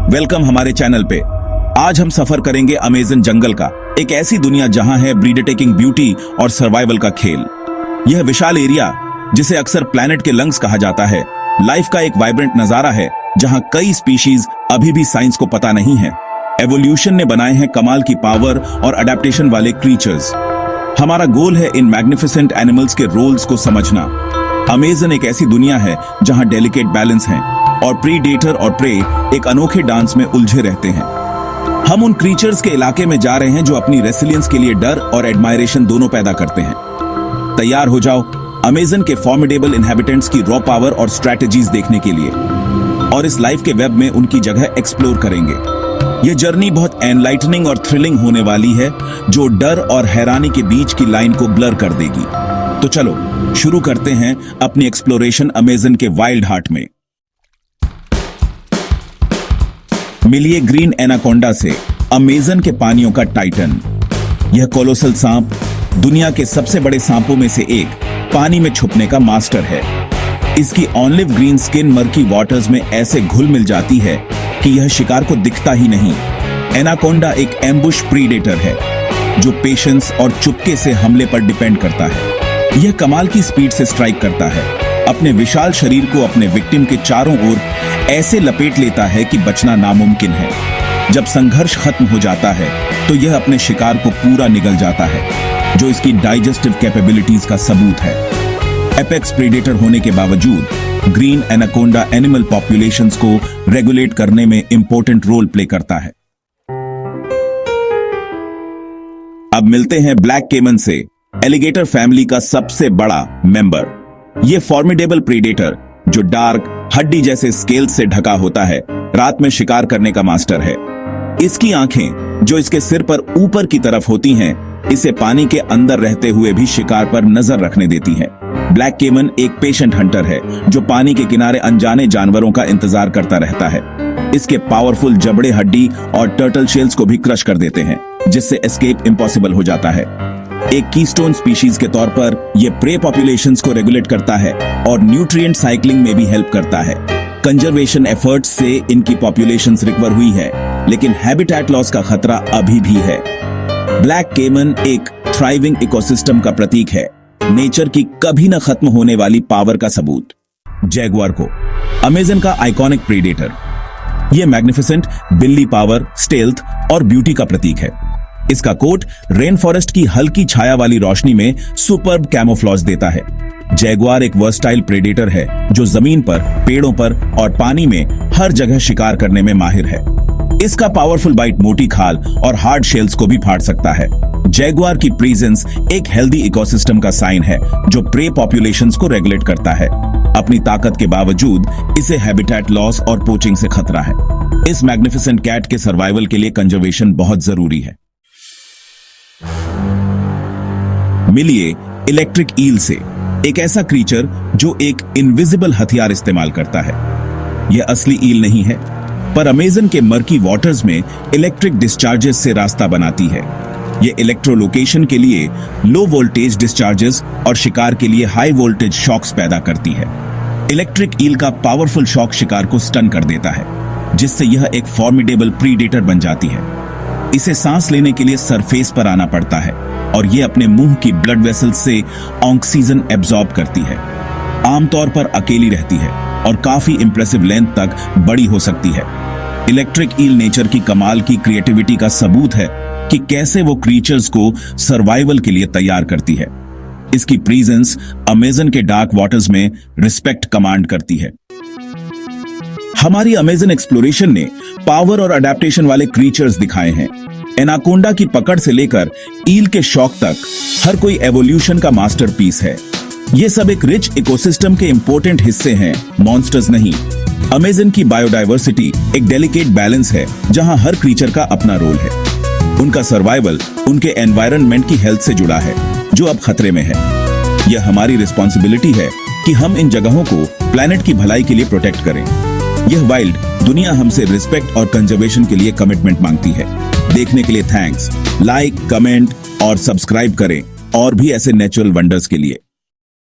Welcome हमारे channel पे। आज हम सफर करेंगे अमेज़न जंगल का, एक ऐसी दुनिया जहां है ब्रीडटेकिंग ब्यूटी और सर्वाइवल का खेल। यह विशाल एरिया, जिसे अक्सर प्लैनेट के लंग्स कहा जाता है, लाइफ का एक वाइब्रेंट नजारा है जहां कई स्पीशीज अभी भी साइंस को पता नहीं है। एवोल्यूशन ने बनाए हैं कमाल की पावर और अडेप्टेशन वाले क्रीचर्स। हमारा गोल है इन मैग्निफिसेंट एनिमल्स के रोल्स को समझना। अमेज़न एक ऐसी दुनिया है जहां डेलिकेट बैलेंस है और प्रीडेटर और प्रे एक अनोखे डांस में उलझे रहते हैं। हम उन क्रीचर्स के इलाके में जा रहे हैं जो अपनी रेसिलियंस के लिए डर और एडमायरेशन दोनों पैदा करते हैं। तैयार हो जाओ अमेज़न के फॉर्मिडेबल इनहैबिटेंट्स की रॉ पावर और स्ट्रैटेजीज देखने के लिए, और इस लाइफ के वेब में उनकी जगह एक्सप्लोर करेंगे। यह जर्नी बहुत एनलाइटनिंग और थ्रिलिंग होने वाली है, जो डर और हैरानी के बीच की लाइन को ब्लर कर देगी। तो चलो शुरू करते हैं अपनी एक्सप्लोरेशन अमेज़न के वाइल्ड हार्ट में। मिलिए ग्रीन एनाकोंडा से, अमेज़न के पानियों का टाइटन। यह कोलोसल सांप दुनिया के सबसे बड़े सांपों में से एक, पानी में छुपने का मास्टर है। इसकी olive green skin murky waters में ऐसे घुल मिल जाती है कि यह शिकार को दिखता ही नहीं। एनाकोंडा एक एम्बुश प्रीडेटर है जो पेशेंस और चुपके से हमले पर डिपेंड करता है। यह कमाल की स्पीड से स्ट्राइक करता है, अपने विशाल शरीर को अपने विक्टिम के चारों ओर ऐसे लपेट लेता है कि बचना नामुमकिन है। जब संघर्ष खत्म हो जाता है तो यह अपने शिकार को पूरा निगल जाता है, जो इसकी डाइजेस्टिव कैपेबिलिटीज का सबूत है। एपेक्स प्रेडेटर होने के बावजूद ग्रीन एनाकोंडा एनिमल पॉपुलेशंस को रेगुलेट करने में इंपॉर्टेंट रोल प्ले करता है। अब मिलते हैं ब्लैक केमन से, एलिगेटर फैमिली का सबसे बड़ा मेंबर। यह फॉर्मिडेबल प्रेडेटर जो डार्क हड्डी जैसे स्केल्स से ढका होता है, रात में शिकार करने का मास्टर है। इसकी आंखें जो इसके सिर पर ऊपर की तरफ होती हैं, इसे पानी के अंदर रहते हुए भी शिकार पर नजर रखने देती हैं। ब्लैक केमन एक पेशेंट हंटर है जो पानी के किनारे अनजाने जानवरों का इंतजार करता रहता है। इसके पावरफुल जबड़े हड्डी और टर्टल शेल्स को भी क्रश कर देते हैं, जिससे एस्केप इम्पॉसिबल हो जाता है। एक कीस्टोन स्पीशीज के तौर पर यह प्रे पॉपुलेशंस को रेगुलेट करता है और न्यूट्रिएंट साइक्लिंग में भी हेल्प करता है। कंजर्वेशन एफर्ट्स से इनकी पॉपुलेशंस रिकवर हुई है, लेकिन हैबिटेट लॉस का खतरा अभी भी है। ब्लैक केमन एक थ्राइविंग इकोसिस्टम का प्रतीक है, नेचर की कभी न खत्म होने वाली पावर का सबूत। जैगुआर को, अमेज़न का आइकॉनिक प्रेडेटर। यह मैग्निफिसेंट बिल्ली पावर, स्टेल्थ और ब्यूटी का प्रतीक है। इसका कोट रेन फॉरेस्ट की हल्की छाया वाली रोशनी में सुपर्ब कैमोफ्लॉज देता है। जैगुआर एक वर्सटाइल प्रेडेटर है जो जमीन पर, पेड़ों पर और पानी में हर जगह शिकार करने में माहिर है। इसका पावरफुल बाइट मोटी खाल और हार्ड शेल्स को भी फाड़ सकता है। जैगुआर की प्रेजेंस एक हेल्दी इकोसिस्टम का साइन है जो प्रे पॉपुलेशंस को रेगुलेट करता है। अपनी ताकत के बावजूद इसे हैबिटेट लॉस और पोचिंग से खतरा है। इस मैग्निफिसेंट कैट के सर्वाइवल के लिए कंजर्वेशन बहुत जरूरी है। मिलिए इलेक्ट्रिक ईल से, एक ऐसा क्रीचर जो एक इनविजिबल हथियार इस्तेमाल करता है। यह असली ईल नहीं है, पर अमेज़न के मर्की वाटर्स में इलेक्ट्रिक डिस्चार्जेस से रास्ता बनाती है। यह इलेक्ट्रोलोकेशन के लिए लो वोल्टेज डिस्चार्जेस और शिकार के लिए हाई वोल्टेज शॉक्स पैदा करती है। इलेक्ट्रिक ईल का पावरफुल शॉक शिकार को स्टन कर देता है, जिससे यह एक फॉर्मिडेबल प्रीडेटर बन जाती है। इसे सांस लेने के लिए सरफेस पर आना पड़ता है और यह अपने मुंह की ब्लड वेसल्स से ऑक्सीजन एब्जॉर्ब करती है। आमतौर पर अकेली रहती है और काफी इंप्रेसिव लेंथ तक बड़ी हो सकती है। इलेक्ट्रिक ईल नेचर की कमाल की क्रिएटिविटी का सबूत है कि कैसे वो क्रीचर्स को सर्वाइवल के लिए तैयार करती है। इसकी प्रेजेंस अमेज़न के डार्क वाटर्स में रिस्पेक्ट कमांड करती है। हमारी अमेज़न एक्सप्लोरेशन ने पावर और अडेप्टेशन वाले क्रीचर्स दिखाए हैं। एनाकोंडा की पकड़ से लेकर ईल के शॉक तक हर कोई एवोल्यूशन का मास्टरपीस है। ये सब एक रिच इकोसिस्टम के इंपॉर्टेंट हिस्से हैं, मॉन्स्टर्स नहीं। अमेज़न की बायोडायवर्सिटी एक डेलिकेट बैलेंस है जहां हर क्रीचर का अपना रोल है। उनका सर्वाइवल उनके एनवायरनमेंट की हेल्थ से जुड़ा है, जो अब खतरे में है। यह हमारी रिस्पॉन्सिबिलिटी है कि हम इन जगहों को प्लैनेट की भलाई के लिए प्रोटेक्ट करें। यह वाइल्ड दुनिया हमसे रिस्पेक्ट और कंजर्वेशन के लिए कमिटमेंट मांगती है। देखने के लिए थैंक्स। लाइक, कमेंट और सब्सक्राइब करें और भी ऐसे नेचुरल वंडर्स के लिए।